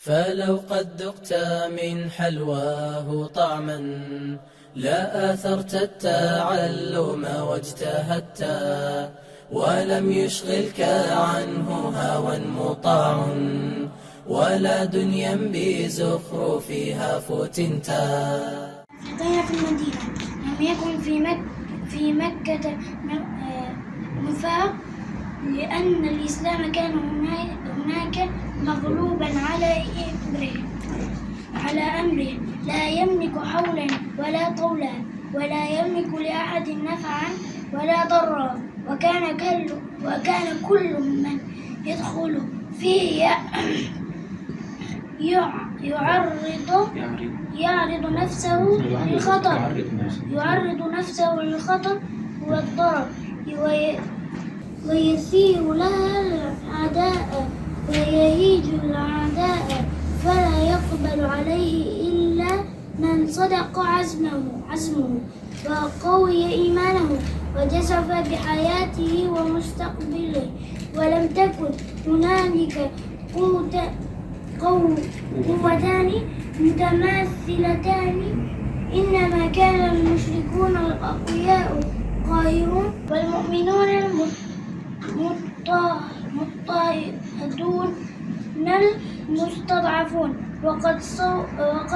فلو قد ذقت من حلواه طعما لا آثرت التعلم واجتهدت ولم يشغلك عنه هوى مطاع ولا دنيا بزخرفها فتنتا. التقينا في المدينة. لم يكن في مكة نفاق، لأن الإسلام كان هناك مغلوبا على أمره لا يملك حولا ولا طولا ولا يملك لأحد نفعا ولا ضرا، وكان كل من يدخل فيه يعرض نفسه للخطر والضرر ويثير لها الأعداء ويهيج الأعداء، فلا يقبل عليه إلا من صدق عزمه وقوي إيمانه وجسف بحياته ومستقبله، ولم تكن هنالك قوتان متماثلتان، إنما كان المشركون الأقوياء قاهرون والمؤمنون المضطهدون المستضعفون. وقد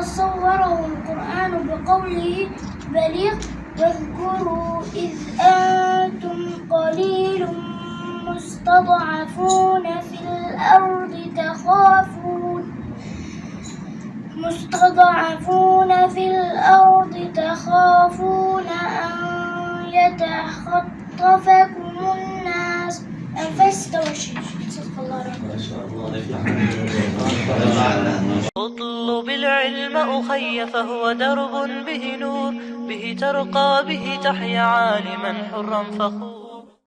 صوره القرآن بقوله بليغ: واذكروا إذ أنتم قليل مستضعفون في الأرض تخافون أن يتخطفكم الناس فاستوشوا. صدق الله العظيم. اطلب العلم أخي فهو درب به نور، به ترقى به تحيا عالما حرا فخور.